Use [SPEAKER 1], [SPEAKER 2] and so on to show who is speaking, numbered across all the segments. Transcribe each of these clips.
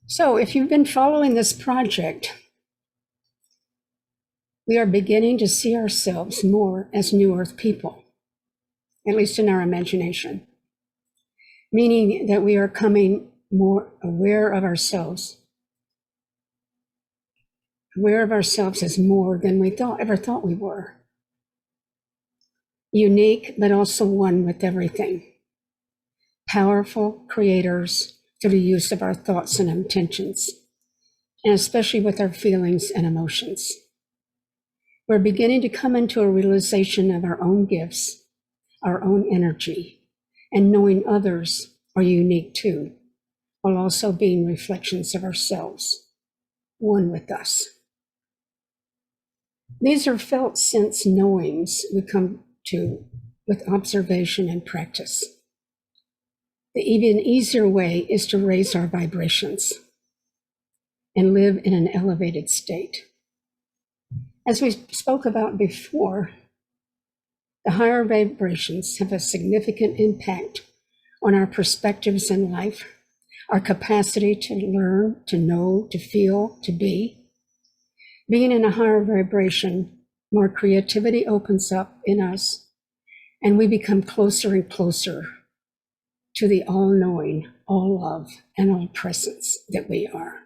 [SPEAKER 1] So if you've been following this project, we are beginning to see ourselves more as New Earth people, at least in our imagination, meaning that we are coming more aware of ourselves as more than we ever thought we were. Unique, but also one with everything. Powerful creators through the use of our thoughts and intentions, and especially with our feelings and emotions. We're beginning to come into a realization of our own gifts, our own energy, and knowing others are unique too, while also being reflections of ourselves, one with us. These are felt sense knowings we come to with observation and practice. The even easier way is to raise our vibrations and live in an elevated state. As we spoke about before, the higher vibrations have a significant impact on our perspectives in life, our capacity to learn, to know, to feel, to be. Being in a higher vibration, more creativity opens up in us, and we become closer and closer to the all-knowing, all-love, and all-presence that we are.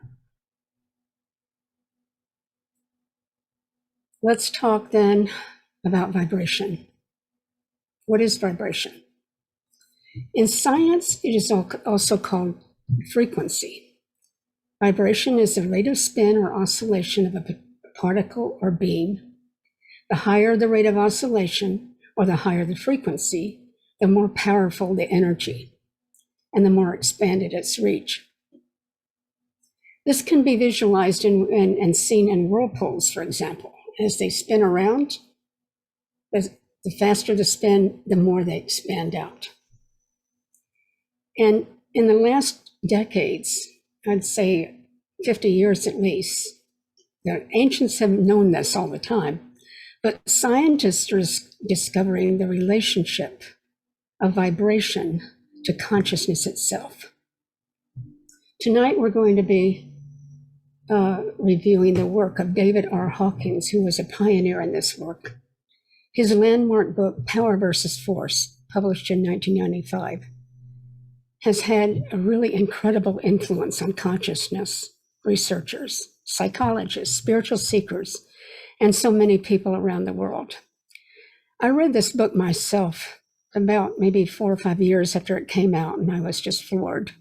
[SPEAKER 1] Let's talk then about vibration. What is vibration? In science, it is also called frequency. Vibration is the rate of spin or oscillation of a particle or beam. The higher the rate of oscillation, or the higher the frequency, the more powerful the energy, and the more expanded its reach. This can be visualized and seen in whirlpools, for example. As they spin around, the faster the spin, the more they expand out. And in the last decades, I'd say 50 years at least, the ancients have known this all the time, but scientists are discovering the relationship of vibration to consciousness itself. Tonight, we're going to be reviewing the work of David R. Hawkins, who was a pioneer in this work. His landmark book, Power versus Force, published in 1995, has had a really incredible influence on consciousness researchers, psychologists, spiritual seekers, and so many people around the world. I read this book myself about maybe 4 or 5 years after it came out, and I was just floored.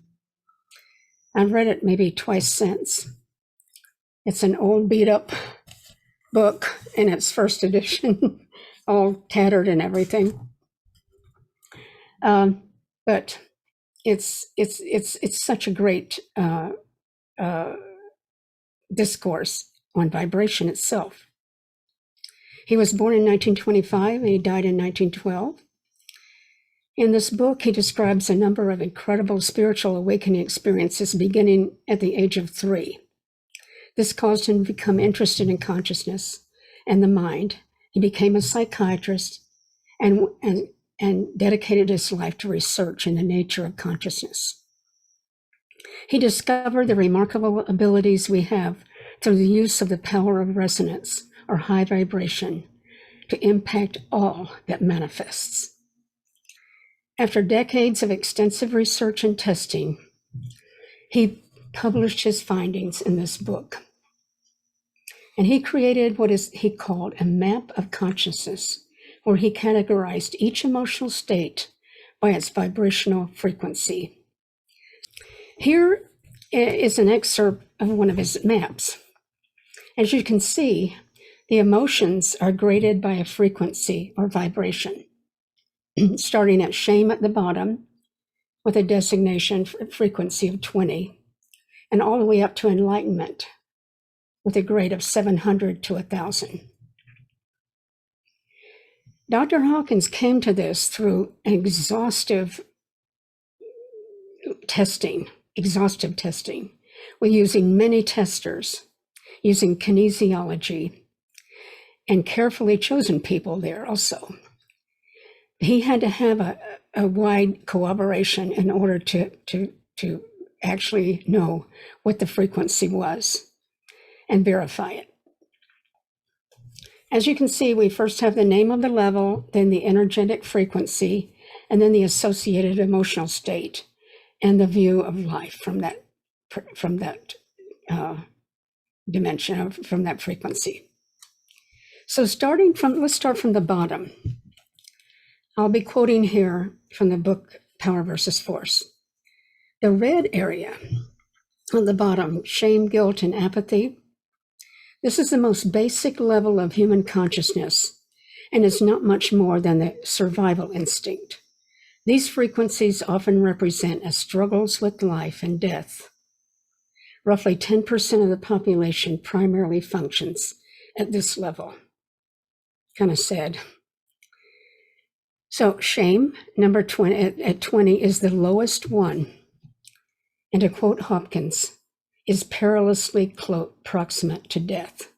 [SPEAKER 1] I've read it maybe twice since. It's an old beat up book in its first edition, all tattered and everything. But it's such a great discourse on vibration itself. He was born in 1925 and he died in 1912. In this book, he describes a number of incredible spiritual awakening experiences beginning at the age of 3. This caused him to become interested in consciousness and the mind. He became a psychiatrist and dedicated his life to research in the nature of consciousness. He discovered the remarkable abilities we have through the use of the power of resonance or high vibration to impact all that manifests. After decades of extensive research and testing, he published his findings in this book. And he created what he called a map of consciousness, where he categorized each emotional state by its vibrational frequency. Here is an excerpt of one of his maps. As you can see, the emotions are graded by a frequency or vibration, starting at shame at the bottom with a designation frequency of 20, and all the way up to enlightenment with a grade of 700 to 1,000. Dr. Hawkins came to this through exhaustive testing, with using many testers, using kinesiology, and carefully chosen people there also. He had to have a wide cooperation in order to actually know what the frequency was and verify it. As you can see, we first have the name of the level, then the energetic frequency, and then the associated emotional state and the view of life from that dimension, from that frequency. So let's start from the bottom. I'll be quoting here from the book, Power versus Force. The red area on the bottom, shame, guilt, and apathy. This is the most basic level of human consciousness, and is not much more than the survival instinct. These frequencies often represent as struggles with life and death. Roughly 10% of the population primarily functions at this level. Kind of sad. So shame, number 20, at 20 is the lowest one. And to quote Hawkins, is perilously proximate to death.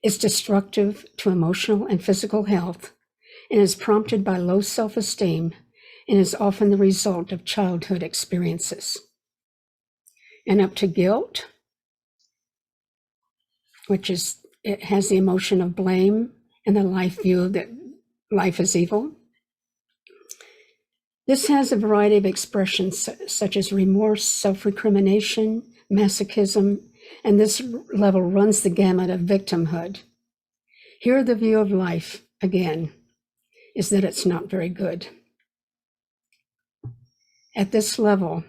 [SPEAKER 1] It's destructive to emotional and physical health, and is prompted by low self-esteem, and is often the result of childhood experiences. And up to guilt, it has the emotion of blame and the life view that life is evil. This has a variety of expressions such as remorse, self-recrimination, masochism, and this level runs the gamut of victimhood. Here, the view of life, again, is that it's not very good. At this level,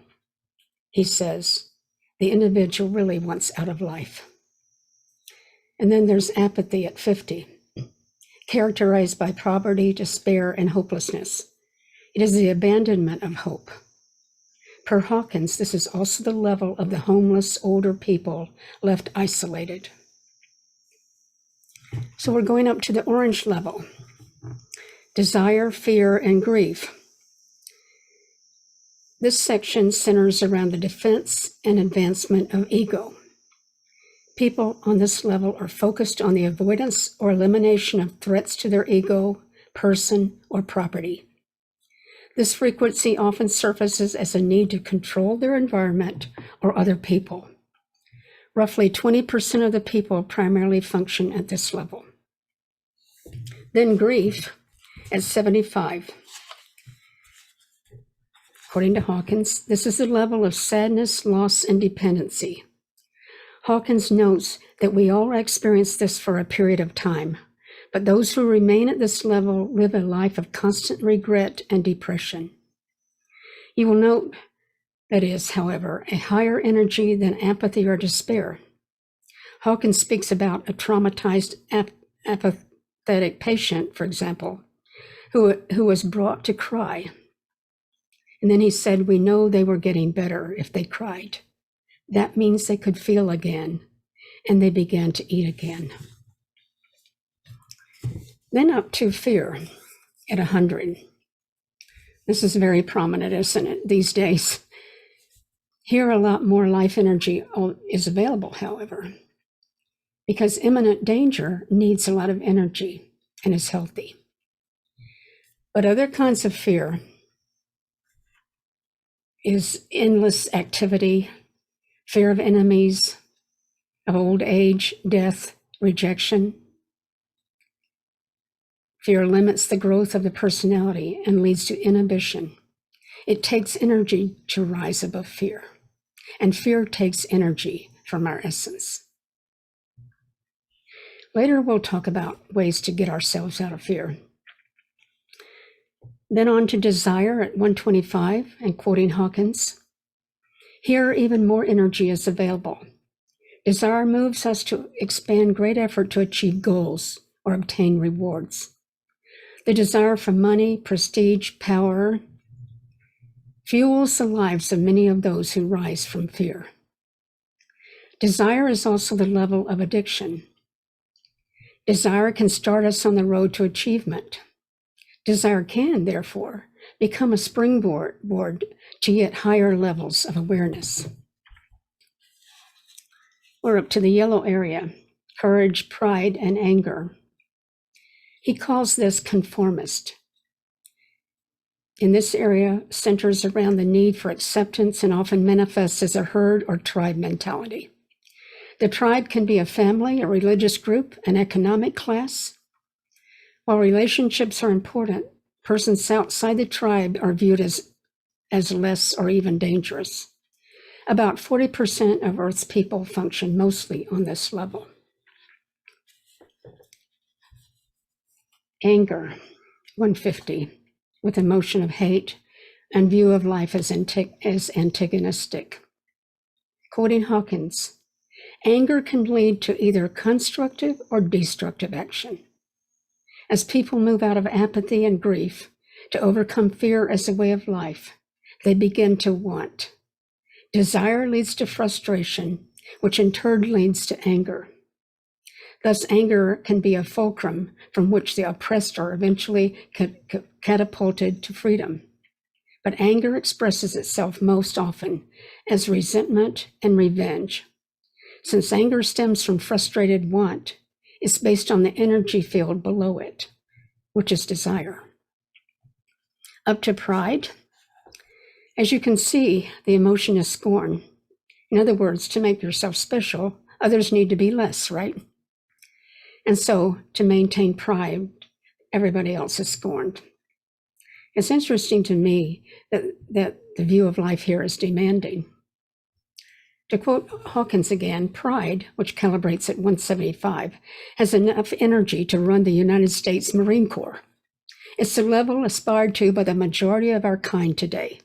[SPEAKER 1] he says, the individual really wants out of life. And then there's apathy at 50, characterized by poverty, despair, and hopelessness. It is the abandonment of hope. Per Hawkins, this is also the level of the homeless older people left isolated. So we're going up to the orange level. Desire, fear, and grief. This section centers around the defense and advancement of ego. People on this level are focused on the avoidance or elimination of threats to their ego, person, or property. This frequency often surfaces as a need to control their environment or other people. Roughly 20% of the people primarily function at this level. Then grief at 75. According to Hawkins, this is the level of sadness, loss, and dependency. Hawkins notes that we all experience this for a period of time, but those who remain at this level live a life of constant regret and depression. You will note that is, however, a higher energy than apathy or despair. Hawkins speaks about a traumatized apathetic patient, for example, who was brought to cry. And then he said, we know they were getting better if they cried. That means they could feel again, and they began to eat again. Then up to fear at 100. This is very prominent, isn't it, these days? Here, a lot more life energy is available, however, because imminent danger needs a lot of energy and is healthy. But other kinds of fear is endless activity, fear of enemies, of old age, death, rejection. Fear limits the growth of the personality and leads to inhibition. It takes energy to rise above fear, and fear takes energy from our essence. Later, we'll talk about ways to get ourselves out of fear. Then on to desire at 125, and quoting Hawkins, here even more energy is available. Desire moves us to expand great effort to achieve goals or obtain rewards. The desire for money, prestige, power fuels the lives of many of those who rise from fear. Desire is also the level of addiction. Desire can start us on the road to achievement. Desire can, therefore, become a springboard to yet higher levels of awareness. We're up to the yellow area, courage, pride, and anger. He calls this conformist. in this area centers around the need for acceptance and often manifests as a herd or tribe mentality. The tribe can be a family, a religious group, an economic class. While relationships are important, persons outside the tribe are viewed as less or even dangerous. About 40% of Earth's people function mostly on this level. Anger, 150, with emotion of hate and view of life as antagonistic. Quoting Hawkins, anger can lead to either constructive or destructive action. As people move out of apathy and grief to overcome fear as a way of life, they begin to want. Desire leads to frustration, which in turn leads to anger. Thus, anger can be a fulcrum from which the oppressed are eventually catapulted to freedom. But anger expresses itself most often as resentment and revenge. Since anger stems from frustrated want, it's based on the energy field below it, which is desire. Up to pride. As you can see, the emotion is scorn. In other words, to make yourself special, others need to be less, right? And so, to maintain pride, everybody else is scorned. It's interesting to me that the view of life here is demanding. To quote Hawkins again, pride, which calibrates at 175, has enough energy to run the United States Marine Corps. It's the level aspired to by the majority of our kind today.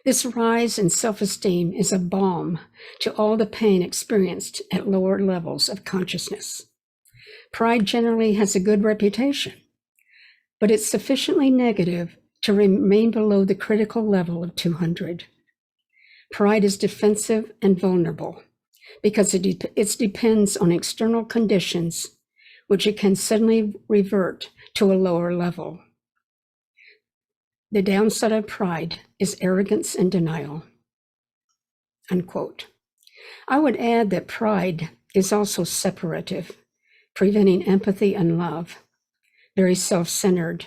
[SPEAKER 1] This rise in self-esteem is a balm to all the pain experienced at lower levels of consciousness. Pride generally has a good reputation, but it's sufficiently negative to remain below the critical level of 200. Pride is defensive and vulnerable because it depends on external conditions, which it can suddenly revert to a lower level. The downside of pride is arrogance and denial. Unquote. I would add that pride is also separative, preventing empathy and love, very self-centered.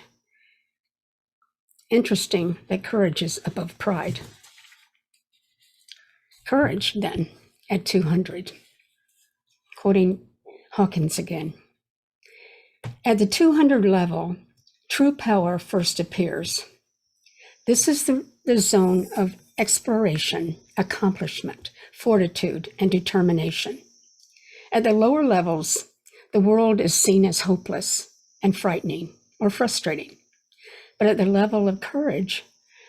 [SPEAKER 1] Interesting that courage is above pride. Courage, then, at 200. Quoting Hawkins again. At the 200 level, true power first appears. This is the zone of exploration, accomplishment, fortitude, and determination. At the lower levels, the world is seen as hopeless and frightening or frustrating. But at the level of courage,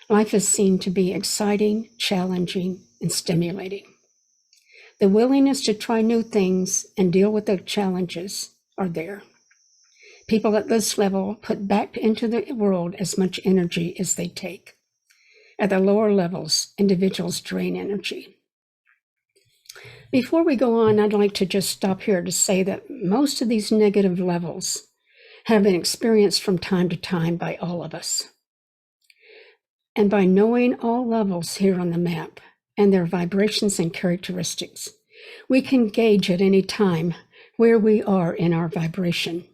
[SPEAKER 1] life is seen to be exciting, challenging, and stimulating. The willingness to try new things and deal with the challenges are there. People at this level put back into the world as much energy as they take. At the lower levels, individuals drain energy. Before we go on, I'd like to just stop here to say that most of these negative levels have been experienced from time to time by all of us. And by knowing all levels here on the map and their vibrations and characteristics, we can gauge at any time where we are in our vibration.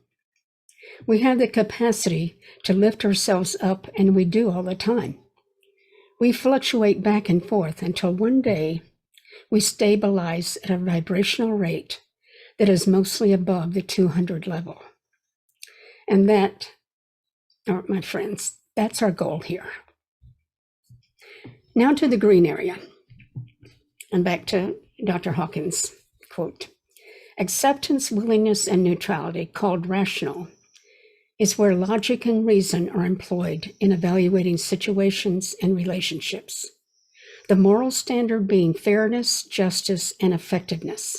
[SPEAKER 1] We have the capacity to lift ourselves up, and we do all the time. We fluctuate back and forth until one day we stabilize at a vibrational rate that is mostly above the 200 level. And that, my friends, that's our goal here. Now to the green area. And back to Dr. Hawkins' quote. Acceptance, willingness, and neutrality, called rational, is where logic and reason are employed in evaluating situations and relationships. The moral standard being fairness, justice, and effectiveness.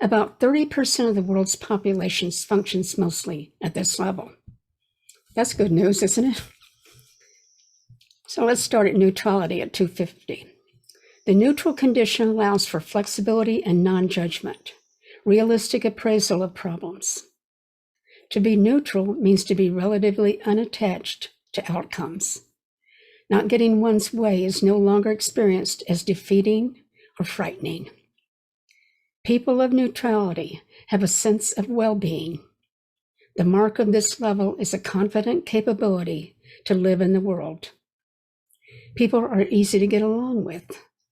[SPEAKER 1] About 30% of the world's population functions mostly at this level. That's good news, isn't it? So let's start at neutrality at 250. The neutral condition allows for flexibility and non-judgment, realistic appraisal of problems. To be neutral means to be relatively unattached to outcomes. Not getting one's way is no longer experienced as defeating or frightening. People of neutrality have a sense of well-being. The mark of this level is a confident capability to live in the world. People are easy to get along with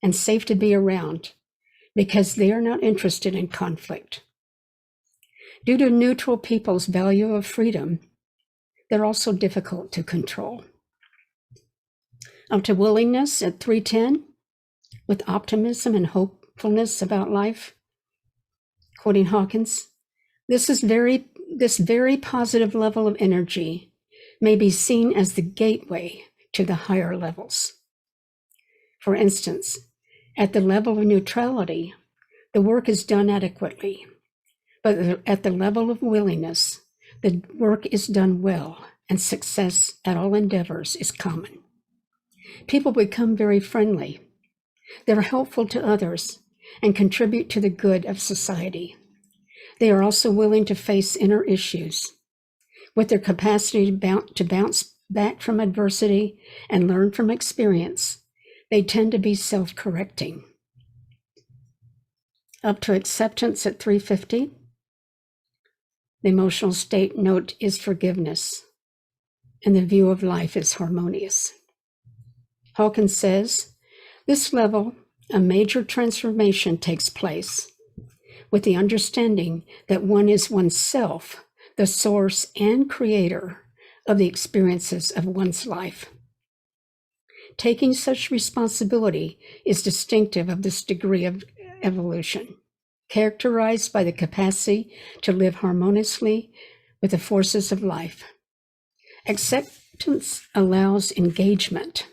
[SPEAKER 1] and safe to be around because they are not interested in conflict. Due to neutral people's value of freedom, they're also difficult to control. Up to willingness at 310, with optimism and hopefulness about life. Quoting Hawkins, this very positive level of energy may be seen as the gateway to the higher levels. For instance, at the level of neutrality, the work is done adequately, but at the level of willingness, the work is done well, and success at all endeavors is common. People become very friendly. They're helpful to others and contribute to the good of society. They are also willing to face inner issues. With their capacity to bounce back from adversity and learn from experience, they tend to be self-correcting. Up to acceptance at 350, the emotional state note is forgiveness, and the view of life is harmonious. Hawkins says, this level, a major transformation takes place with the understanding that one is oneself, the source and creator of the experiences of one's life. Taking such responsibility is distinctive of this degree of evolution, characterized by the capacity to live harmoniously with the forces of life. Acceptance allows engagement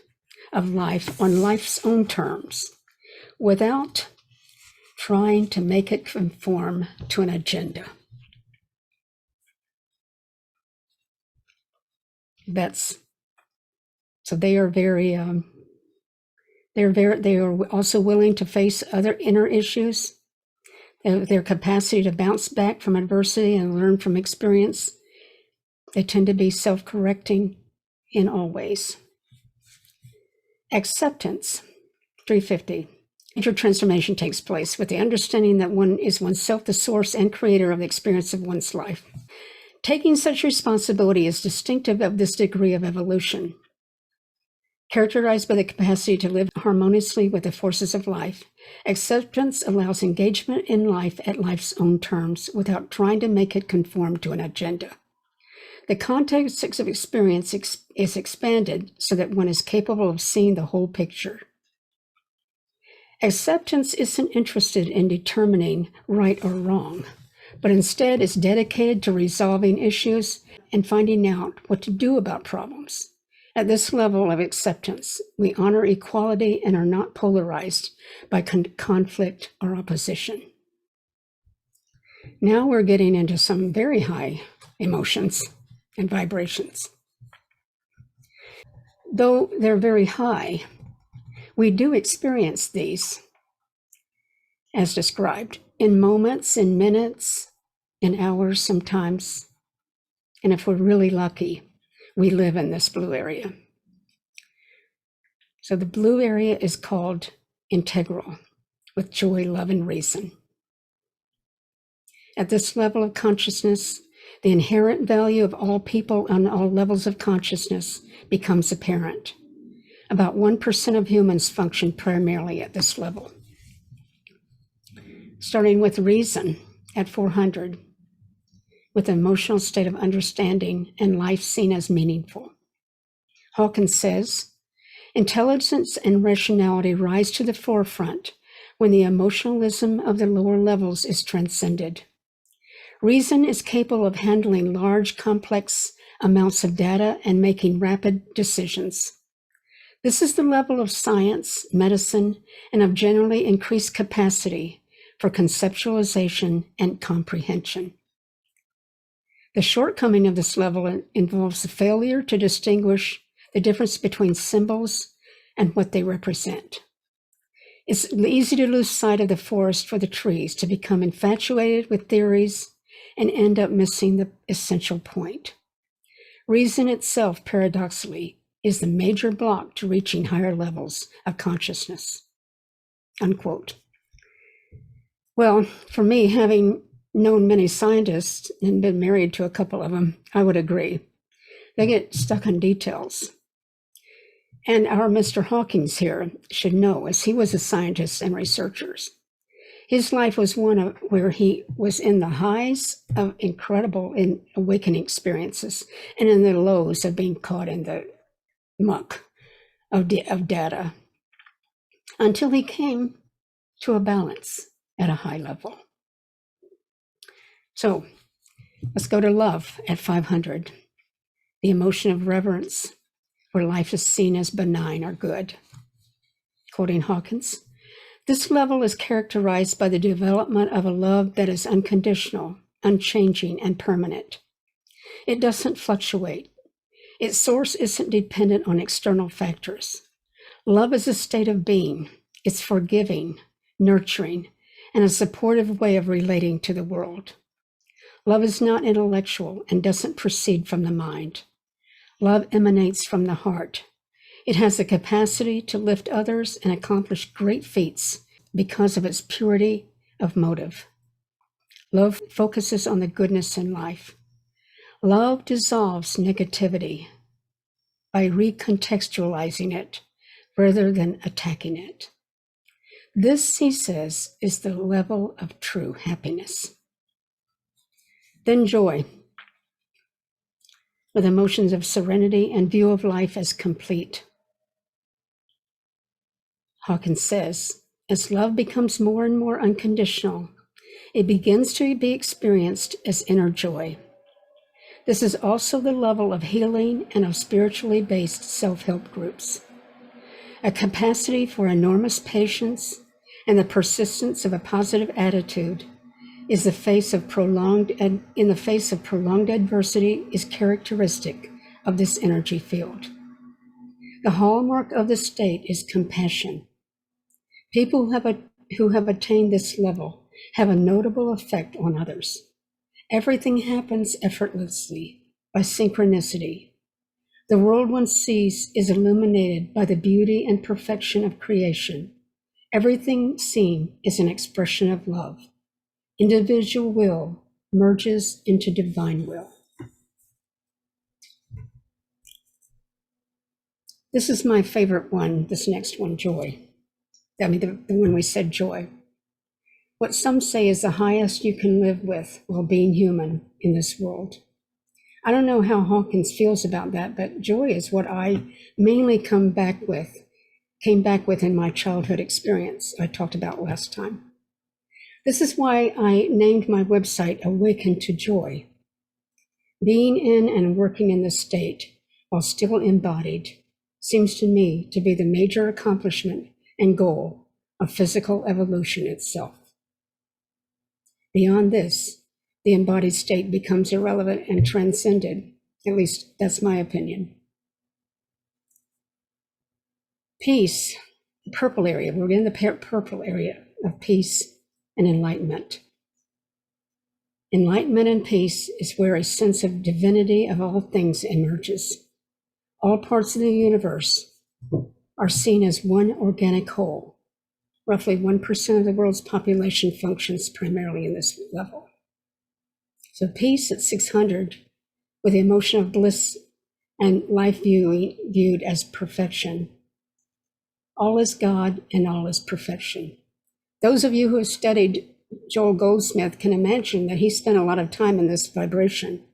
[SPEAKER 1] of life on life's own terms, without trying to make it conform to an agenda. So they are they are also willing to face other inner issues. Their capacity to bounce back from adversity and learn from experience. They tend to be self-correcting in all ways. Acceptance, 350. Major transformation takes place with the understanding that one is oneself the source and creator of the experience of one's life. Taking such responsibility is distinctive of this degree of evolution. Characterized by the capacity to live harmoniously with the forces of life, acceptance allows engagement in life at life's own terms without trying to make it conform to an agenda. The context of experience is expanded so that one is capable of seeing the whole picture. Acceptance isn't interested in determining right or wrong, but instead is dedicated to resolving issues and finding out what to do about problems. At this level of acceptance, we honor equality and are not polarized by conflict or opposition. Now we're getting into some very high emotions and vibrations. Though they're very high, we do experience these, as described, in moments, in minutes, in hours sometimes. And if we're really lucky, we live in this blue area. So the blue area is called integral, with joy, love, and reason. At this level of consciousness, the inherent value of all people on all levels of consciousness becomes apparent. About 1% of humans function primarily at this level. Starting with reason at 400, with an emotional state of understanding and life seen as meaningful. Hawkins says, intelligence and rationality rise to the forefront when the emotionalism of the lower levels is transcended. Reason is capable of handling large, complex amounts of data and making rapid decisions. This is the level of science, medicine, and of generally increased capacity for conceptualization and comprehension. The shortcoming of this level involves the failure to distinguish the difference between symbols and what they represent. It's easy to lose sight of the forest for the trees, to become infatuated with theories and end up missing the essential point. Reason itself, paradoxically, is the major block to reaching higher levels of consciousness. Unquote. Well, for me, having known many scientists and been married to a couple of them, I would agree. They get stuck on details. And our Mr. Hawkins here should know, as he was a scientist and researcher, his life was one of where he was in the highs of incredible awakening experiences and in the lows of being caught in the muck of data until he came to a balance at a high level. So let's go to love at 500, the emotion of reverence, where life is seen as benign or good. Quoting Hawkins, this level is characterized by the development of a love that is unconditional, unchanging, and permanent. It doesn't fluctuate. Its source isn't dependent on external factors. Love is a state of being. It's forgiving, nurturing, and a supportive way of relating to the world. Love is not intellectual and doesn't proceed from the mind. Love emanates from the heart. It has the capacity to lift others and accomplish great feats because of its purity of motive. Love focuses on the goodness in life. Love dissolves negativity by recontextualizing it rather than attacking it. This, he says, is the level of true happiness. Then joy, with emotions of serenity and view of life as complete. Hawkins says, as love becomes more and more unconditional, it begins to be experienced as inner joy. This is also the level of healing and of spiritually based self-help groups. A capacity for enormous patience and the persistence of a positive attitude in the face of prolonged adversity is characteristic of this energy field. The hallmark of the state is compassion. People who have attained this level have a notable effect on others. Everything happens effortlessly by synchronicity. The world one sees is illuminated by the beauty and perfection of creation. Everything seen is an expression of love. Individual will merges into divine will. This is my favorite one, this next one, joy. I mean, the one we said, joy. What some say is the highest you can live with while being human in this world. I don't know how Hawkins feels about that, but joy is what I mainly came back with in my childhood experience I talked about last time. This is why I named my website Awaken to Joy. Being in and working in this state while still embodied seems to me to be the major accomplishment and goal of physical evolution itself. Beyond this, the embodied state becomes irrelevant and transcended. At least that's my opinion. Peace, the purple area. We're in the purple area of peace and enlightenment. Enlightenment and peace is where a sense of divinity of all things emerges. All parts of the universe are seen as one organic whole. Roughly 1% of the world's population functions primarily in this level. So peace at 600, with the emotion of bliss and life viewed as perfection. All is God and all is perfection. Those of you who have studied Joel Goldsmith can imagine that he spent a lot of time in this vibration.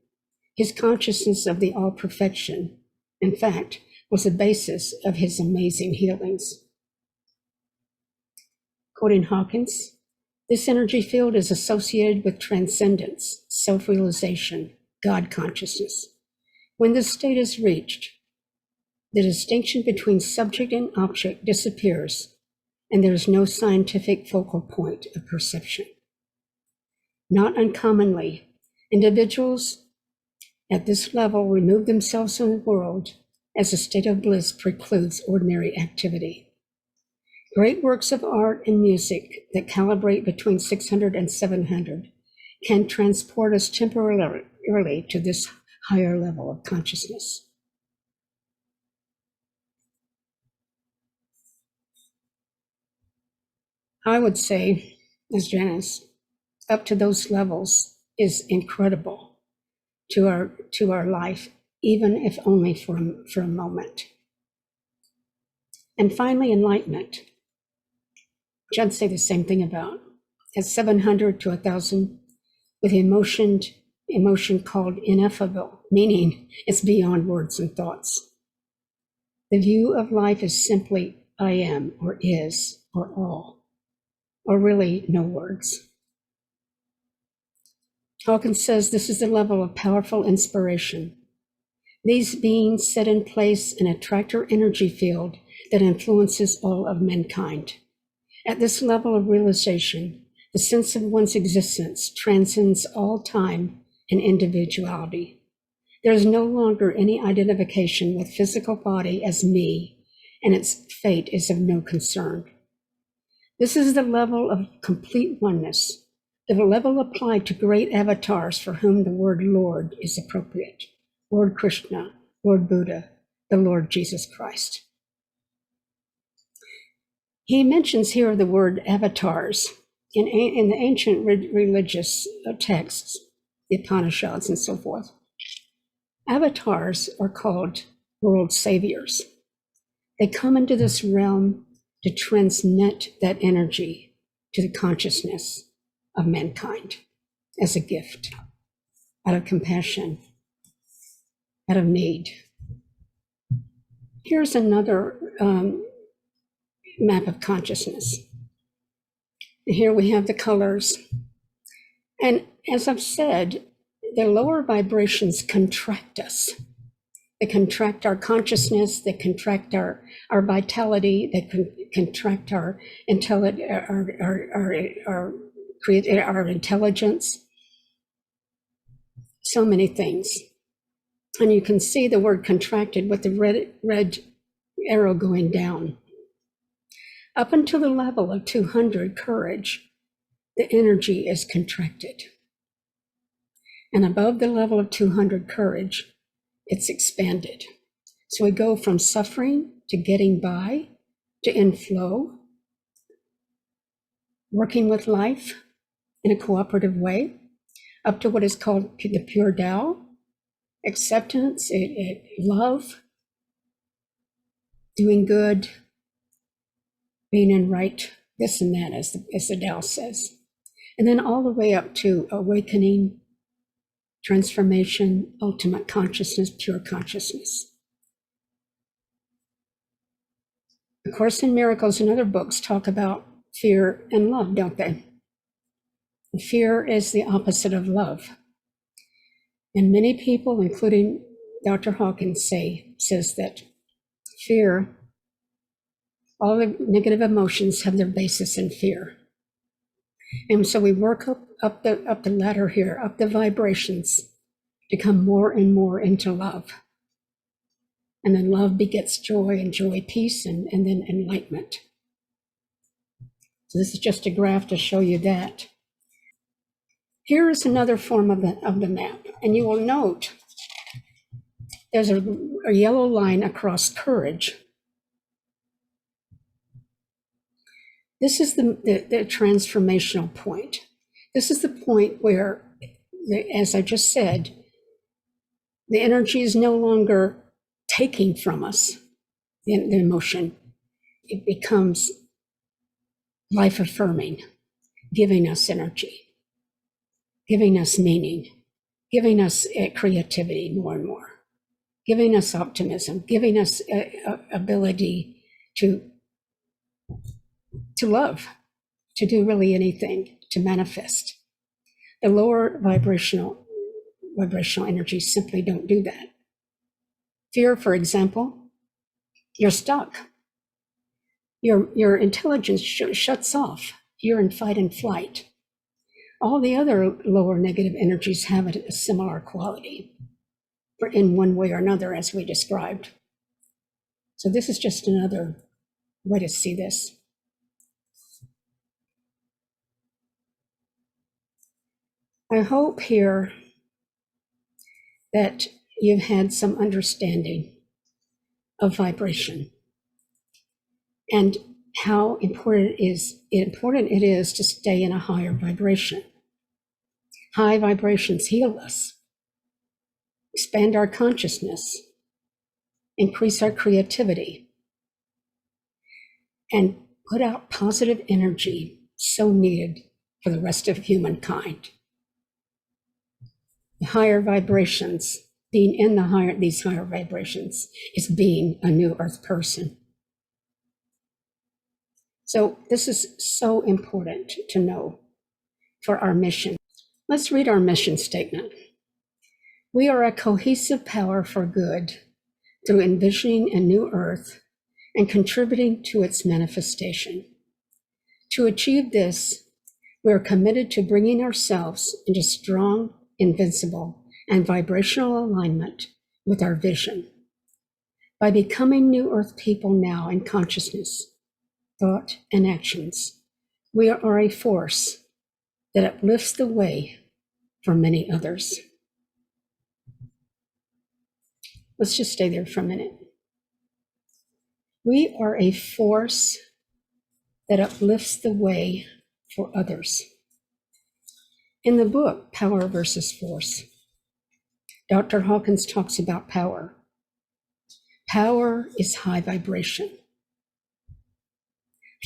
[SPEAKER 1] His consciousness of the all perfection, in fact, was the basis of his amazing healings. Quoting Hawkins, this energy field is associated with transcendence, self-realization, God consciousness. When this state is reached, the distinction between subject and object disappears, and there is no scientific focal point of perception. Not uncommonly, individuals at this level remove themselves from the world as a state of bliss precludes ordinary activity. Great works of art and music that calibrate between 600 and 700 can transport us temporarily to this higher level of consciousness. I would say, as Janice, up to those levels is incredible to our life even if only for a moment. And finally, enlightenment, which I'd say the same thing about, at 700 to 1,000, with emotion called ineffable, meaning it's beyond words and thoughts. The view of life is simply I am, or is, or all, or really no words. Hawkins says this is the level of powerful inspiration. These beings set in place an attractor energy field that influences all of mankind. At this level of realization, the sense of one's existence transcends all time and individuality. There is no longer any identification with physical body as me, and its fate is of no concern. This is the level of complete oneness, the level applied to great avatars for whom the word Lord is appropriate. Lord Krishna, Lord Buddha, the Lord Jesus Christ. He mentions here the word avatars in the ancient religious texts, the Upanishads and so forth. Avatars are called world saviors. They come into this realm to transmit that energy to the consciousness of mankind as a gift, out of compassion, out of need. Here's another map of consciousness. Here we have the colors. And as I've said, the lower vibrations contract us. They contract our consciousness, they contract our vitality, they contract our intelligence. So many things. And you can see the word contracted with the red arrow going down. Up until the level of 200 courage, the energy is contracted. And above the level of 200 courage, it's expanded. So we go from suffering to getting by, to inflow, working with life in a cooperative way, up to what is called the pure Tao, acceptance, love, doing good, being in right, this and that, as the Tao says. And then all the way up to awakening, transformation, ultimate consciousness, pure consciousness. A Course in Miracles and other books talk about fear and love, don't they? Fear is the opposite of love. And many people, including Dr. Hawkins, says that fear, all the negative emotions have their basis in fear. And so we work up the ladder here, up the vibrations, to come more and more into love. And then love begets joy, and joy peace, and then enlightenment. So this is just a graph to show you that. Here is another form of the map, and you will note there's a yellow line across courage. This is the transformational point. This is the point where, as I just said, the energy is no longer taking from us the emotion. It becomes life-affirming, giving us energy, giving us meaning, giving us creativity more and more, giving us optimism, giving us ability to love, to do really anything, to manifest. The lower vibrational energies simply don't do that. Fear, for example, you're stuck. Your intelligence shuts off. You're in fight and flight. All the other lower negative energies have a similar quality, in one way or another, as we described. So this is just another way to see this. I hope here that you've had some understanding of vibration and how important it is to stay in a higher vibration. High vibrations heal us. expand our consciousness, increase our creativity, and put out positive energy so needed for the rest of humankind. The higher vibrations, being in these higher vibrations, is being a new earth person. So this is so important to know for our mission. Let's read our mission statement. We are a cohesive power for good through envisioning a new earth and contributing to its manifestation. To achieve this, we are committed to bringing ourselves into strong, invincible, and vibrational alignment with our vision. By becoming new earth people now in consciousness, thought, and actions, we are a force that uplifts the way for many others. Let's just stay there for a minute. We are a force that uplifts the way for others. In the book, Power versus Force, Dr. Hawkins talks about power. Power is high vibration.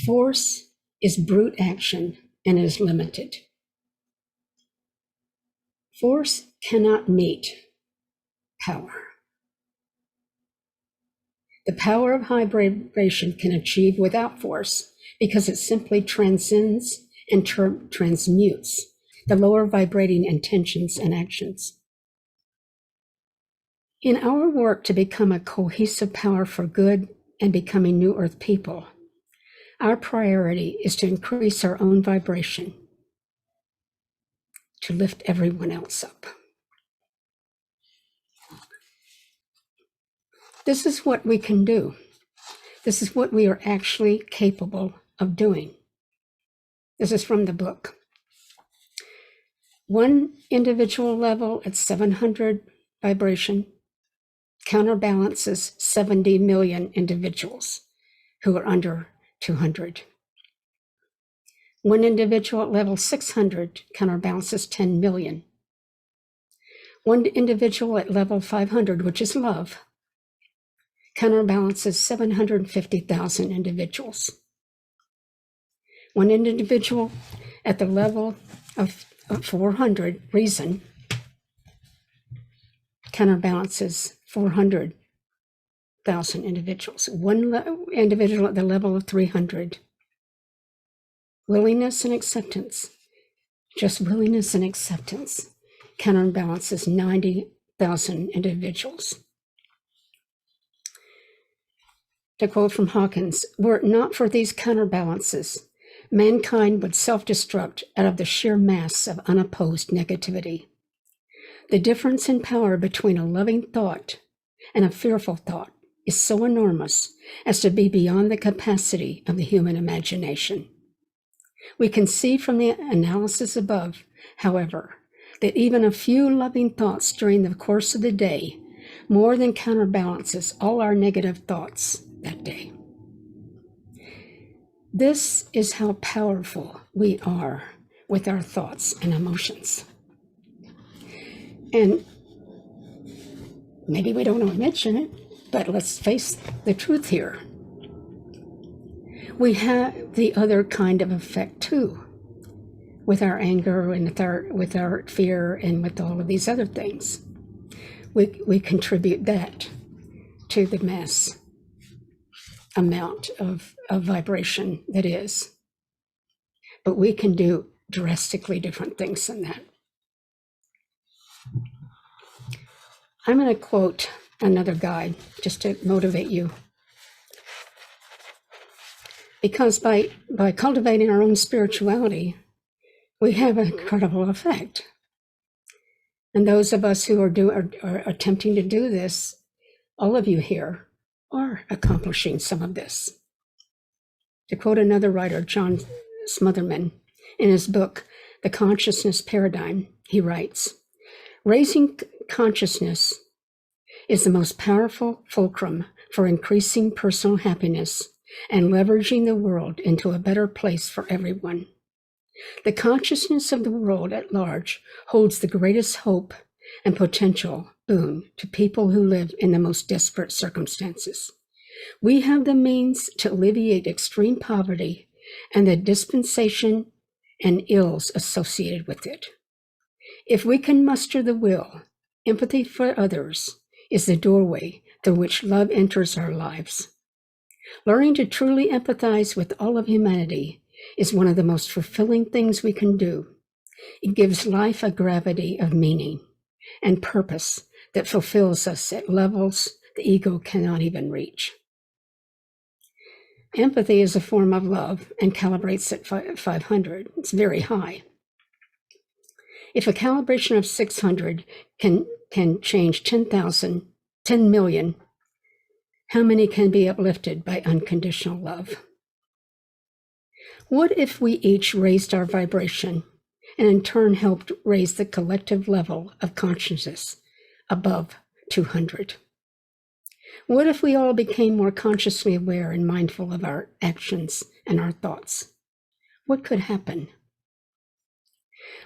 [SPEAKER 1] Force is brute action and is limited. Force cannot meet power. The power of high vibration can achieve without force because it simply transcends and transmutes the lower vibrating intentions and actions. In our work to become a cohesive power for good and becoming new earth people, our priority is to increase our own vibration to lift everyone else up. This is what we can do. This is what we are actually capable of doing. This is from the book. One individual level at 700 vibration counterbalances 70 million individuals who are under 200. One individual at level 600 counterbalances 10 million. One individual at level 500, which is love, counterbalances 750,000 individuals. One individual at the level of 400, reason, counterbalances 400,000 individuals. One individual at the level of 300, willingness and acceptance, just willingness and acceptance, counterbalances 90,000 individuals. To quote from Hawkins, were it not for these counterbalances, mankind would self-destruct out of the sheer mass of unopposed negativity. The difference in power between a loving thought and a fearful thought is so enormous as to be beyond the capacity of the human imagination. We can see from the analysis above, however, that even a few loving thoughts during the course of the day more than counterbalances all our negative thoughts that day. This is how powerful we are with our thoughts and emotions. And maybe we don't want to mention it, but let's face the truth here. We have the other kind of effect too, with our anger and with our fear and with all of these other things. We contribute that to the mass amount of vibration that is. But we can do drastically different things than that. I'm going to quote another guy just to motivate you. Because by cultivating our own spirituality, we have an incredible effect. And those of us who are attempting to do this, all of you here are accomplishing some of this. To quote another writer, John Smotherman, in his book, The Consciousness Paradigm, he writes, raising consciousness is the most powerful fulcrum for increasing personal happiness and leveraging the world into a better place for everyone. The consciousness of the world at large holds the greatest hope and potential boon to people who live in the most desperate circumstances. We have the means to alleviate extreme poverty and the dispensation and ills associated with it. If we can muster the will, empathy for others is the doorway through which love enters our lives. Learning to truly empathize with all of humanity is one of the most fulfilling things we can do. It gives life a gravity of meaning and purpose that fulfills us at levels the ego cannot even reach. Empathy is a form of love and calibrates at 500. It's very high. If a calibration of 600 can change 10,000, 10 million, how many can be uplifted by unconditional love? What if we each raised our vibration and in turn helped raise the collective level of consciousness above 200? What if we all became more consciously aware and mindful of our actions and our thoughts? What could happen?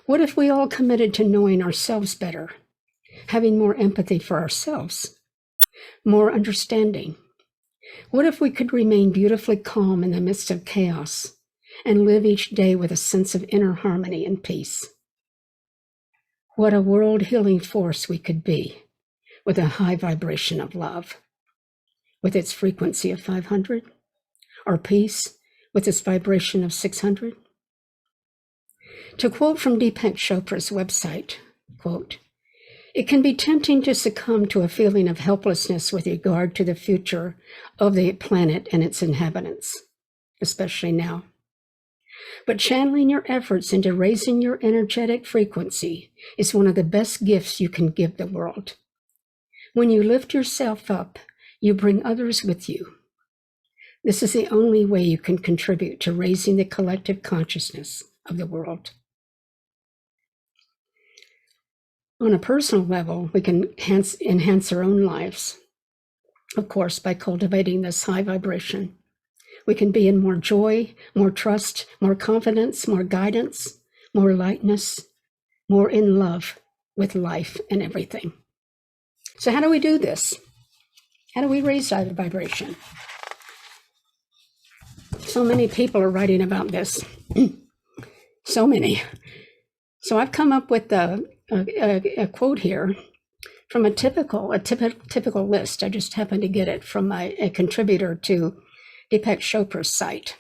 [SPEAKER 1] What if we all committed to knowing ourselves better, having more empathy for ourselves, more understanding? What if we could remain beautifully calm in the midst of chaos and live each day with a sense of inner harmony and peace? What a world-healing force we could be with a high vibration of love, with its frequency of 500, or peace with its vibration of 600. To quote from Deepak Chopra's website, quote, "It can be tempting to succumb to a feeling of helplessness with regard to the future of the planet and its inhabitants, especially now. But channeling your efforts into raising your energetic frequency is one of the best gifts you can give the world. When you lift yourself up, you bring others with you. This is the only way you can contribute to raising the collective consciousness of the world." On a personal level, we can enhance our own lives, of course, by cultivating this high vibration. We can be in more joy, more trust, more confidence, more guidance, more lightness, more in love with life and everything. So how do we do this? How do we raise our vibration? So many people are writing about this. So many. So I've come up with a quote here from a typical list. I just happened to get it from a contributor to Deepak Chopra's site.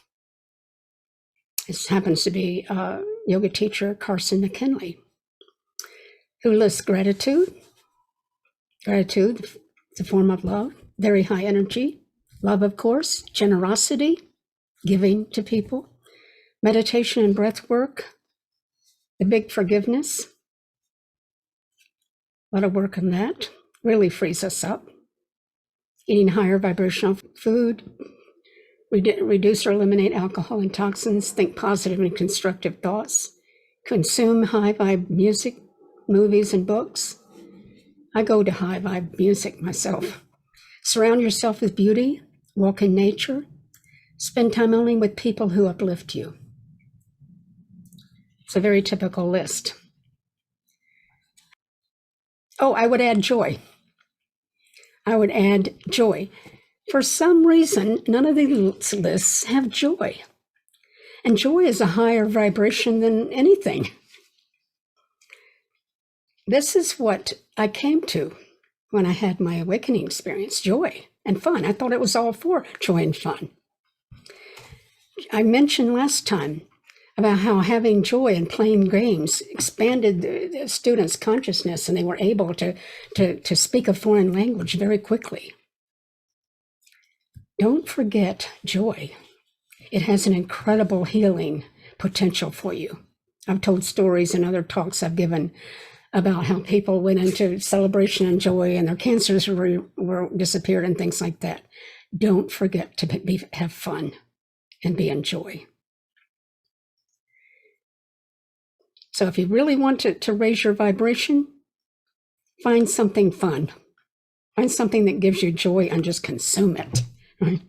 [SPEAKER 1] This happens to be yoga teacher Carson McKinley, who lists gratitude. Gratitude is a form of love, very high energy. Love, of course, generosity, giving to people, meditation and breath work, the big forgiveness. A lot of work on that. Really frees us up. Eating higher vibrational food, reduce or eliminate alcohol and toxins, think positive and constructive thoughts, consume high vibe music, movies, and books. I go to high vibe music myself. Surround yourself with beauty, walk in nature, spend time only with people who uplift you. It's a very typical list. Oh, I would add joy. I would add joy. For some reason, none of these lists have joy. And joy is a higher vibration than anything. This is what I came to when I had my awakening experience, joy and fun. I thought it was all for joy and fun. I mentioned last time about how having joy and playing games expanded the students' consciousness, and they were able to speak a foreign language very quickly. Don't forget joy. It has an incredible healing potential for you. I've told stories in other talks I've given about how people went into celebration and joy and their cancers were disappeared and things like that. Don't forget to have fun and be in joy. So if you really want to raise your vibration, find something fun. Find something that gives you joy and just consume it. Right?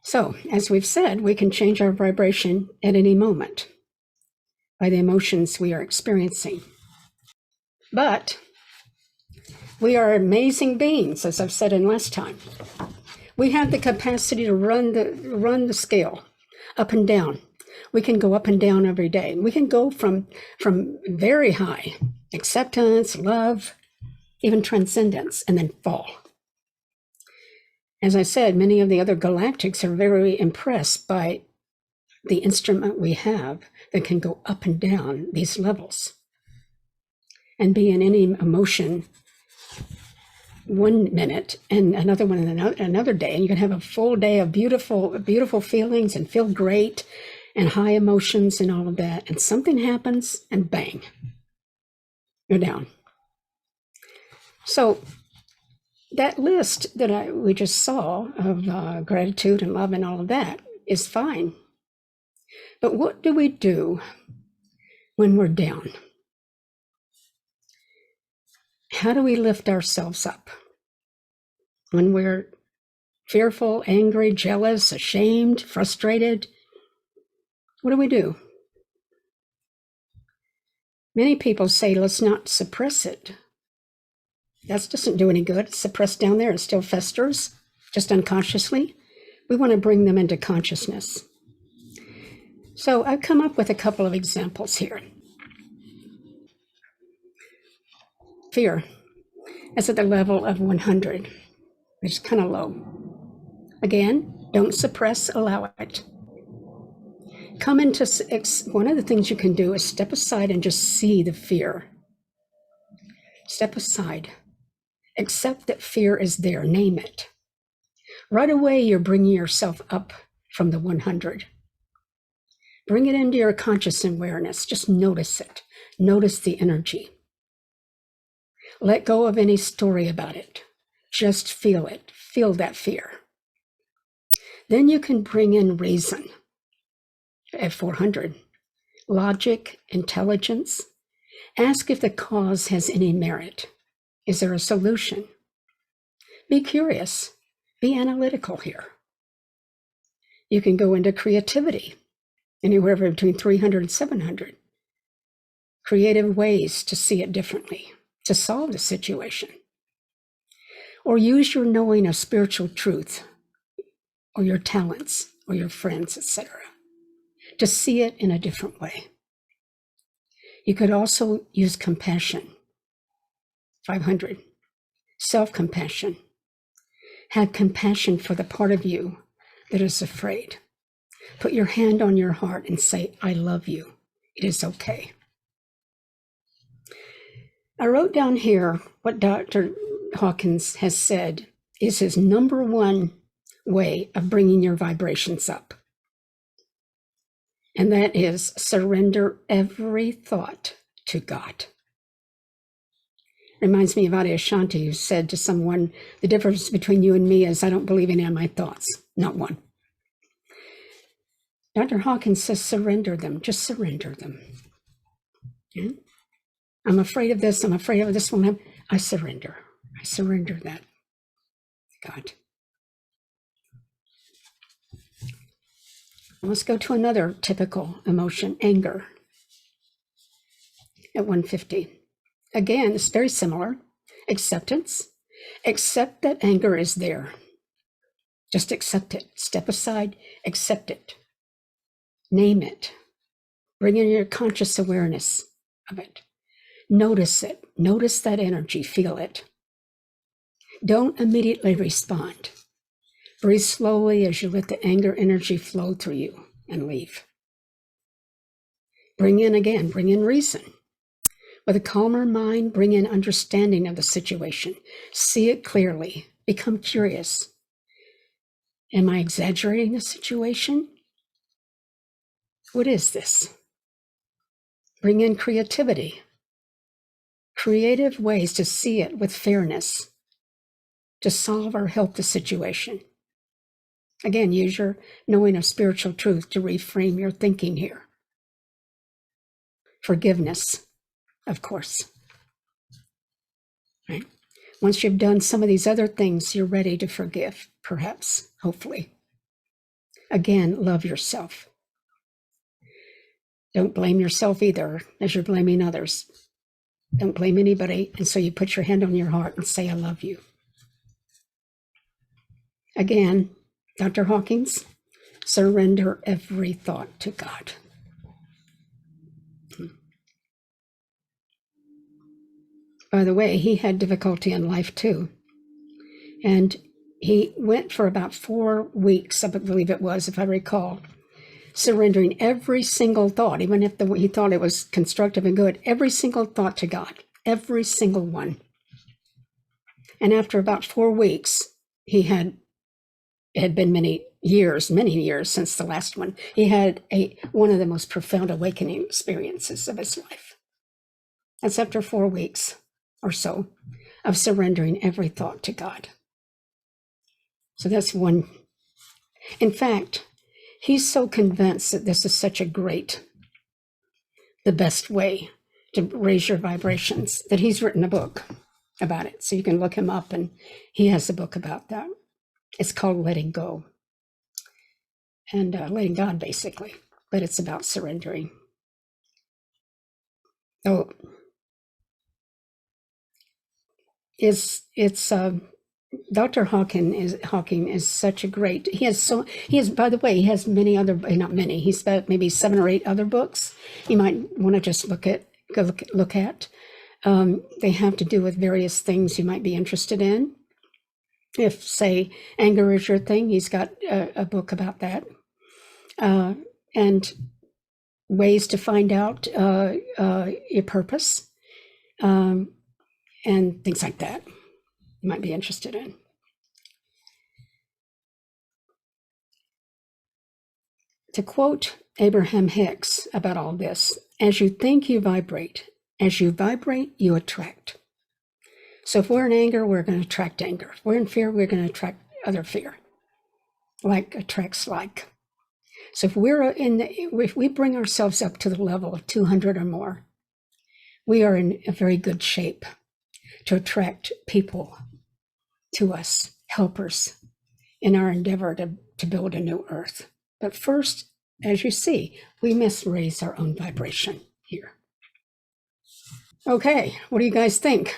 [SPEAKER 1] So, as we've said, we can change our vibration at any moment by the emotions we are experiencing. But we are amazing beings, as I've said in last time. We have the capacity to run the scale up and down. We can go up and down every day. We can go from very high acceptance, love, even transcendence, and then fall. As I said, many of the other galactics are very impressed by the instrument we have that can go up and down these levels and be in any emotion 1 minute and another one in another day. And you can have a full day of beautiful feelings and feel great and high emotions and all of that. And something happens and bang, you're down. So that list that we just saw of gratitude and love and all of that is fine. But what do we do when we're down? How do we lift ourselves up? When we're fearful, angry, jealous, ashamed, frustrated, what do? Many people say, let's not suppress it. That doesn't do any good. It's suppressed down there. It still festers, just unconsciously. We want to bring them into consciousness. So I've come up with a couple of examples here. Fear is at the level of 100, which is kind of low. Again, don't suppress, allow it. Come into, one of the things you can do is step aside and just see the fear. Step aside. Accept that fear is there. Name it. Right away, you're bringing yourself up from the 100. Bring it into your conscious awareness. Just notice it. Notice the energy. Let go of any story about it. Just feel it. Feel that fear. Then you can bring in reason at 400. Logic, intelligence. Ask if the cause has any merit. Is there a solution? Be curious. Be analytical here. You can go into creativity, anywhere between 300 and 700. Creative ways to see it differently, to solve the situation. Or use your knowing of spiritual truth, or your talents, or your friends, etc., to see it in a different way. You could also use compassion. 500. Self-compassion. Have compassion for the part of you that is afraid. Put your hand on your heart and say, I love you. It is okay. I wrote down here what Dr. Hawkins has said is his number one way of bringing your vibrations up. And that is surrender every thought to God. Reminds me of Adyashanti, who said to someone, the difference between you and me is I don't believe any of my thoughts, not one. Dr. Hawkins says surrender them, just surrender them. Yeah? I'm afraid of this, I'm afraid of this one. I surrender that to God. Let's go to another typical emotion, anger, at 150. Again, it's very similar. Acceptance. Accept that anger is there. Just accept it. Step aside, accept it. Name it. Bring in your conscious awareness of it. Notice it. Notice that energy. Feel it. Don't immediately respond. Breathe slowly as you let the anger energy flow through you and leave. Bring in reason. With a calmer mind, bring in understanding of the situation. See it clearly. Become curious. Am I exaggerating the situation? What is this? Bring in creativity. Creative ways to see it with fairness, to solve or help the situation. Again, use your knowing of spiritual truth to reframe your thinking here. Forgiveness, of course. Right? Once you've done some of these other things, you're ready to forgive, perhaps, hopefully. Again, love yourself. Don't blame yourself either, as you're blaming others. Don't blame anybody. And so you put your hand on your heart and say, I love you. Again, Dr. Hawkins, surrender every thought to God. By the way, he had difficulty in life too. And he went for about 4 weeks, I believe it was, if I recall, surrendering every single thought, even if he thought it was constructive and good, every single thought to God, every single one. And after about 4 weeks, it had been many years since the last one. He had one of the most profound awakening experiences of his life. That's after 4 weeks or so of surrendering every thought to God. So that's one. In fact, he's so convinced that this is such the best way to raise your vibrations, that he's written a book about it. So you can look him up, and he has a book about that. It's called Letting Go, and letting God, basically, but it's about surrendering. Oh, it's Dr. Hawking is such a great. He has, by the way, he has many other, not many. He's got maybe 7 or 8 other books you might want to just look at. They have to do with various things you might be interested in. If, say, anger is your thing, he's got a book about that, and ways to find out your purpose, and things like that you might be interested in. To quote Abraham Hicks about all this, as you think, you vibrate. As you vibrate, you attract. So if we're in anger, we're going to attract anger. If we're in fear, we're going to attract other fear. Like attracts like. So if we bring ourselves up to the level of 200 or more, we are in a very good shape to attract people to us, helpers, in our endeavor to build a new earth. But first, as you see, we must raise our own vibration here. Okay, what do you guys think?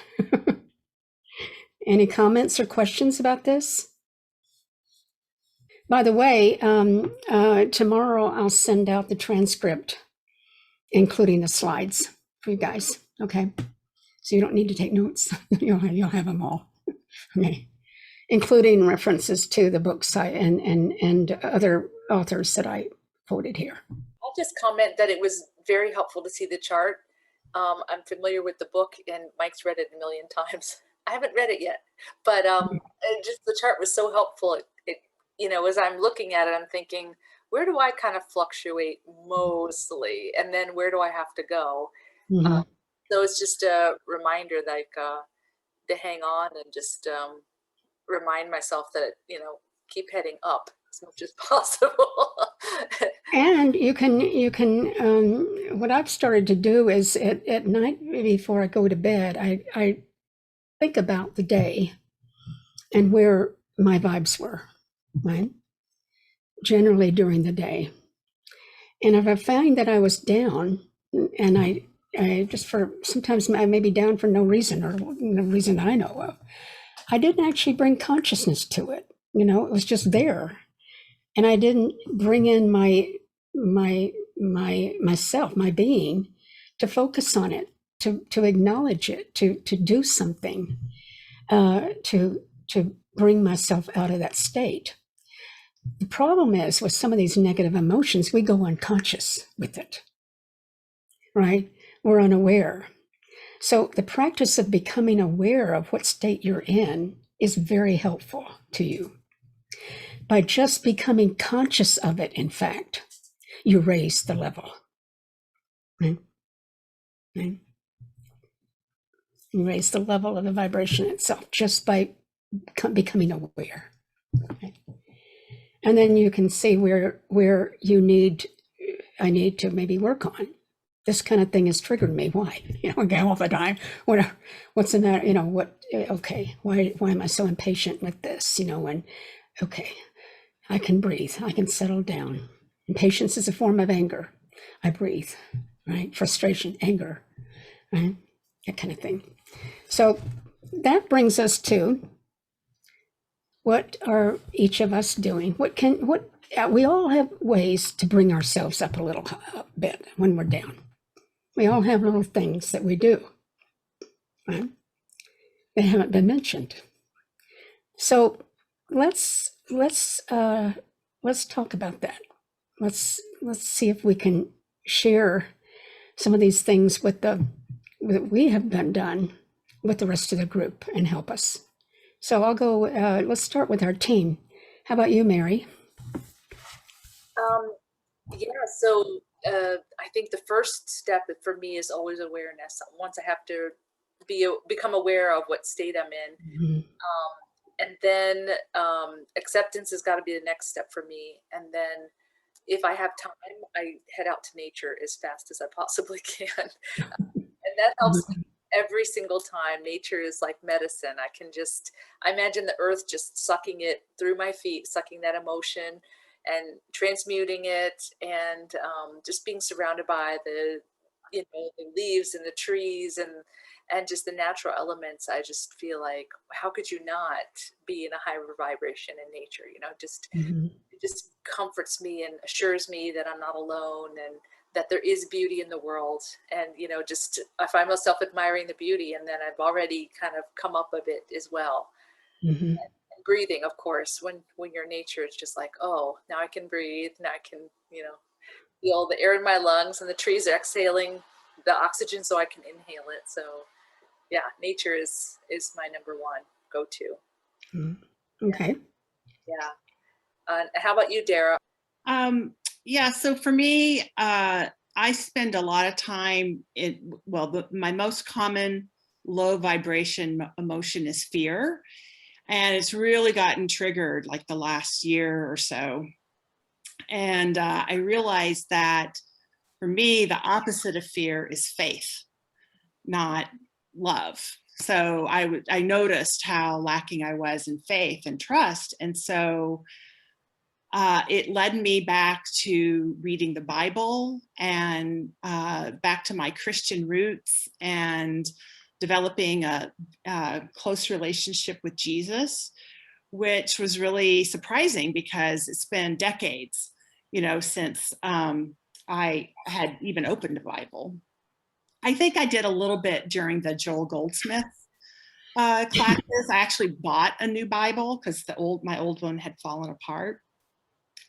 [SPEAKER 1] Any comments or questions about this? By the way, tomorrow I'll send out the transcript, including the slides for you guys. Okay, so you don't need to take notes. You'll have them all. Okay, including references to the books and other authors that I quoted here.
[SPEAKER 2] I'll just comment that it was very helpful to see the chart. I'm familiar with the book, and Mike's read it a million times. I haven't read it yet, but just the chart was so helpful. It as I'm looking at it, I'm thinking, where do I kind of fluctuate mostly, and then where do I have to go?
[SPEAKER 1] Mm-hmm.
[SPEAKER 2] So it's just a reminder, like to hang on and just remind myself that keep heading up as much as possible.
[SPEAKER 1] And you can what I've started to do is at night before I go to bed, I think about the day and where my vibes were, right? Generally during the day. And if I find that I was down, and I just sometimes I may be down for no reason or no reason I know of, I didn't actually bring consciousness to it. It was just there. And I didn't bring in myself, my being, to focus on it, to acknowledge it, to do something, to bring myself out of that state. The problem is with some of these negative emotions, we go unconscious with it, right? We're unaware. So the practice of becoming aware of what state you're in is very helpful to you. By just becoming conscious of it, in fact, you raise the level. Right? Right? You raise the level of the vibration itself just by becoming aware. Right? And then you can see where I need to maybe work on. This kind of thing has triggered me. Why? Again, all the time. What's the matter? Okay, why am I so impatient with this? And okay, I can breathe. I can settle down. Impatience is a form of anger. I breathe, right? Frustration, anger, right? that kind of thing. So that brings us to, what are each of us doing? We all have ways to bring ourselves up a little bit when we're down. We all have little things that we do, right? They haven't been mentioned. So let's talk about that. Let's see if we can share some of these things that we have been done with the rest of the group and help us. So I'll go. Let's start with our team. How about you, Mary?
[SPEAKER 2] Yeah, so I think the first step for me is always awareness. Once I have to become aware of what state I'm in, and then acceptance has got to be the next step for me. And then, if I have time, I head out to nature as fast as I possibly can, and that helps me every single time. Nature is like medicine. I imagine the earth just sucking it through my feet, sucking that emotion and transmuting it, and just being surrounded by the leaves and the trees and just the natural elements. I just feel like, how could you not be in a higher vibration in nature? It just comforts me and assures me that I'm not alone, and that there is beauty in the world. And just I find myself admiring the beauty, and then I've already kind of come up a bit as well.
[SPEAKER 1] Mm-hmm.
[SPEAKER 2] And breathing, of course, when you're in nature, it's just like, oh, now I can breathe. Now I can feel the air in my lungs, and the trees are exhaling the oxygen so I can inhale it. So yeah, nature is my number one go-to.
[SPEAKER 1] Mm-hmm. Okay.
[SPEAKER 2] Yeah. How about you, Dara?
[SPEAKER 3] Yeah, so for me, I spend a lot of time my most common low vibration emotion is fear. And it's really gotten triggered like the last year or so. And I realized that for me, the opposite of fear is faith, not love. So I noticed how lacking I was in faith and trust. And so it led me back to reading the Bible and back to my Christian roots and developing a close relationship with Jesus, which was really surprising because it's been decades, since I had even opened the Bible. I think I did a little bit during the Joel Goldsmith classes. I actually bought a new Bible because my old one had fallen apart,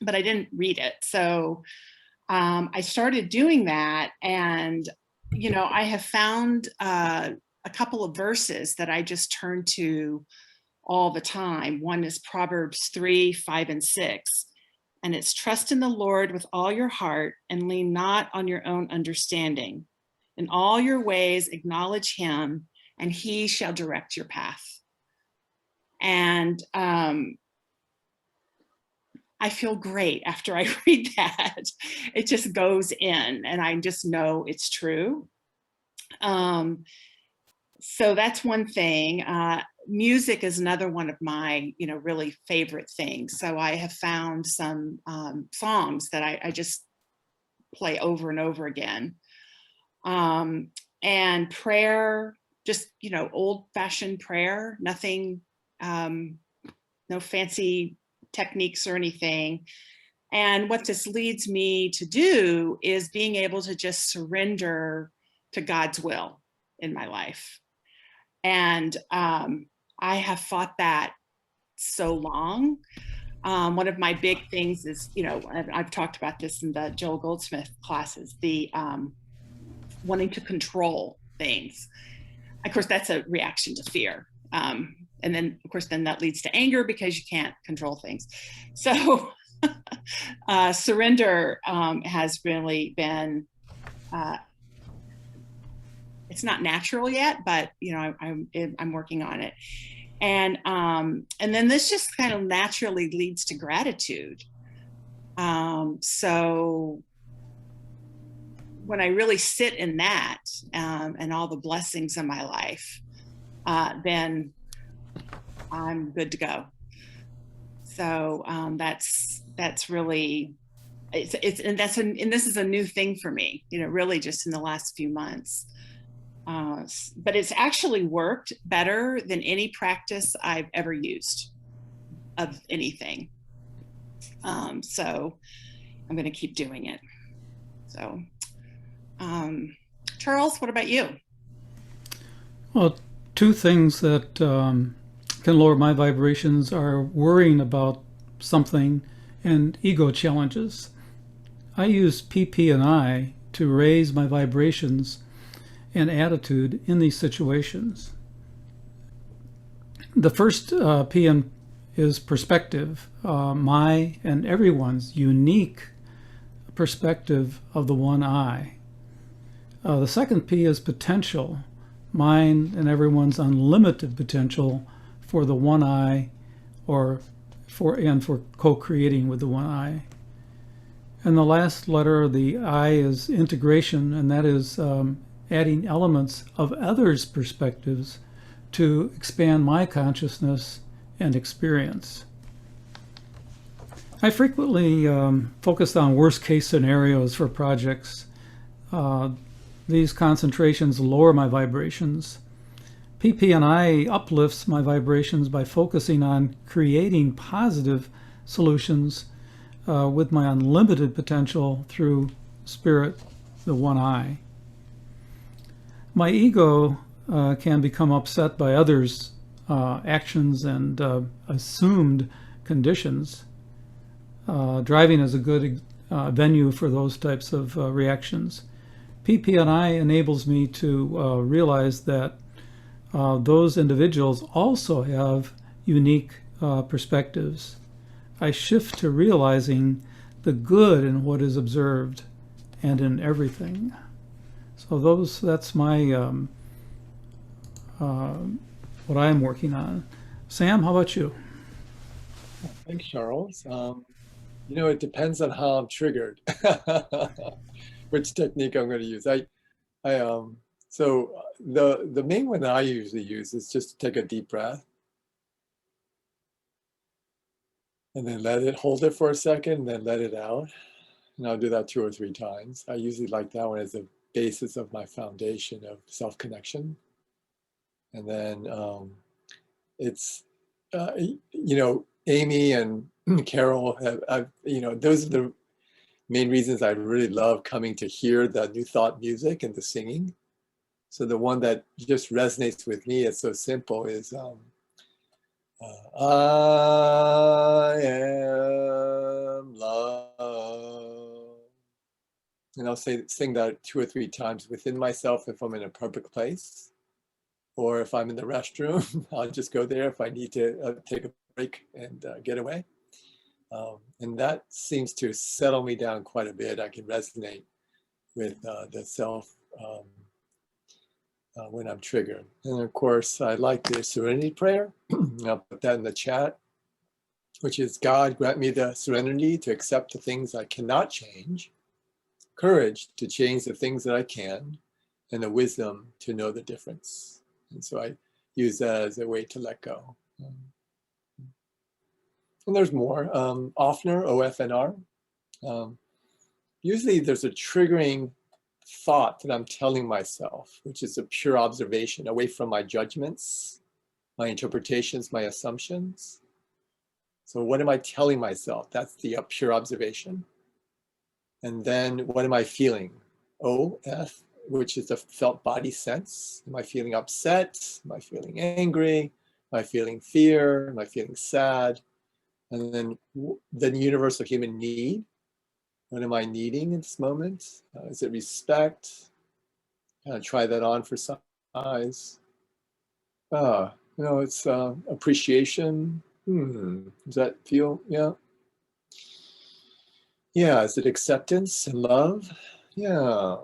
[SPEAKER 3] but I didn't read it. So I started doing that, and I have found a couple of verses that I just turn to all the time. One is Proverbs 3, 5, and 6. And it's trust in the Lord with all your heart and lean not on your own understanding. In all your ways, acknowledge him, and he shall direct your path. And I feel great after I read that. It just goes in, and I just know it's true. So that's one thing. Music is another one of my, really favorite things. So I have found some songs that I just play over and over again. And prayer, just, old-fashioned prayer, nothing, no fancy techniques or anything. And what this leads me to do is being able to just surrender to God's will in my life. And I have fought that so long. One of my big things is, I've talked about this in the Joel Goldsmith classes, the wanting to control things. Of course, that's a reaction to fear. And then, of course, then that leads to anger because you can't control things. So surrender has really been, it's not natural yet, but I'm working on it. And then this just kind of naturally leads to gratitude. So when I really sit in that and all the blessings in my life, then I'm good to go. So that's really, and this is a new thing for me, really just in the last few months. But it's actually worked better than any practice I've ever used of anything. So I'm going to keep doing it. So, Charles, what about you?
[SPEAKER 4] Well, two things that can lower my vibrations are worrying about something and ego challenges. I use PP and I to raise my vibrations and attitude in these situations. The first PM is perspective, my and everyone's unique perspective of the one I. The second P is potential, mine and everyone's unlimited potential for the one I, or for co-creating with the one I. And the last letter of the I is integration, and that is adding elements of others' perspectives to expand my consciousness and experience. I frequently focus on worst case scenarios for projects. These concentrations lower my vibrations. PP and I uplifts my vibrations by focusing on creating positive solutions with my unlimited potential through spirit, the one I. My ego can become upset by others' actions and assumed conditions. Driving is a good venue for those types of reactions. PP and I enables me to realize that those individuals also have unique perspectives. I shift to realizing the good in what is observed and in everything. So that's my what I'm working on. Sam, how about you?
[SPEAKER 5] Thanks, Charles. It depends on how I'm triggered, which technique I'm going to use. So the main one that I usually use is just to take a deep breath and then hold it for a second, and then let it out. And I'll do that 2 or 3 times. I usually like that one as the basis of my foundation of self-connection. And then it's, Amy and Carol those are the main reasons I really love coming to hear the New Thought music and the singing. So the one that just resonates with me, it's so simple, is I am love. And I'll sing that 2 or 3 times within myself if I'm in a public place, or if I'm in the restroom, I'll just go there if I need to take a break and get away. And that seems to settle me down quite a bit. I can resonate with the self when I'm triggered. And of course, I like the serenity prayer. I'll put that in the chat, which is, God, grant me the serenity to accept the things I cannot change, courage to change the things that I can, and the wisdom to know the difference. And so I use that as a way to let go. And there's more. Offner, OFNR. Usually there's a triggering thought that I'm telling myself, which is a pure observation, away from my judgments, my interpretations, my assumptions. So what am I telling myself? That's the pure observation. And then what am I feeling? OF, which is the felt body sense. Am I feeling upset? Am I feeling angry? Am I feeling fear? Am I feeling sad? And then the universal human need. What am I needing in this moment? Is it respect? Try that on for size. It's appreciation. Does that feel, yeah? Yeah, is it acceptance and love? Yeah.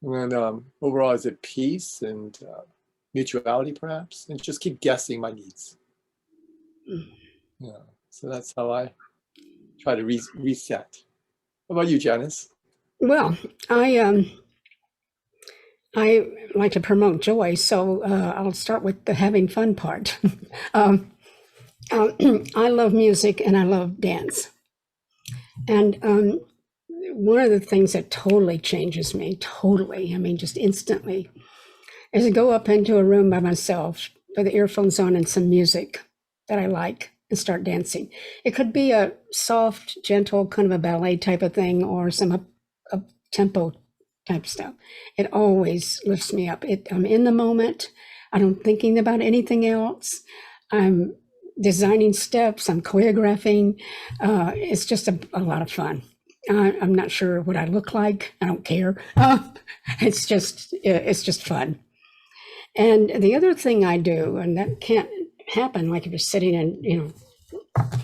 [SPEAKER 5] And overall, is it peace and mutuality, perhaps? And just keep guessing my needs. Yeah, so that's how I try to reset. How about you, Janice?
[SPEAKER 1] Well, I like to promote joy, so I'll start with the having fun part. I love music and I love dance. And one of the things that totally changes me, totally, I mean, just instantly, is to go up into a room by myself with the earphones on and some music that I like and start dancing. It could be a soft, gentle, kind of a ballet type of thing, or some up tempo type stuff. It always lifts me up. I'm in the moment. I don't thinking about anything else. I'm designing steps. I'm choreographing. It's just a lot of fun. I'm not sure what I look like. I don't care. It's just fun. And the other thing I do, and that can't happen like if you're sitting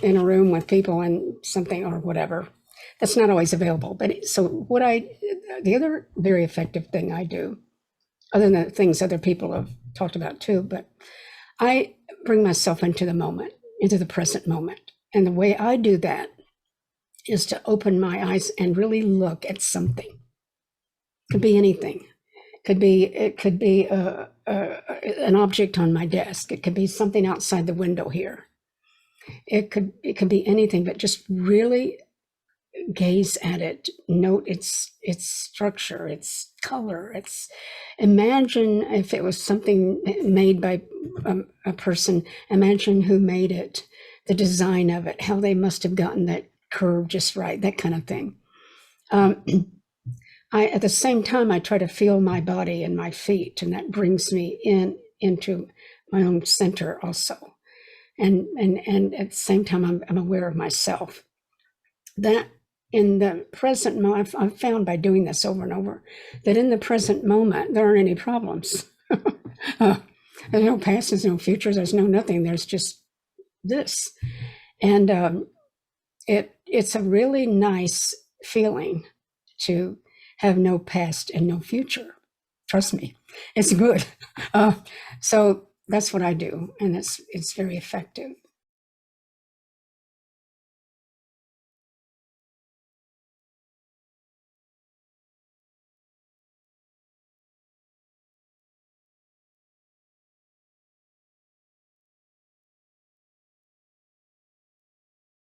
[SPEAKER 1] in a room with people and something or whatever, that's not always available. But so the other very effective thing I do, other than the things other people have talked about too, but I bring myself into the moment, into the present moment. And the way I do that is to open my eyes and really look at something. It could be anything. It could be an object on my desk. It could be something outside the window here. It could be anything, but just really gaze at it, note its structure, its color. Imagine if it was something made by a person. Imagine who made it, the design of it, how they must have gotten that curve just right, that kind of thing. At the same time, I try to feel my body and my feet, and that brings me into my own center also. And at the same time, I'm aware of myself. That in the present moment, I've found by doing this over and over, that in the present moment, there aren't any problems. There's no past, there's no future, there's no nothing. There's just this. And it's a really nice feeling to have no past and no future. Trust me, it's good. So that's what I do, and it's very effective.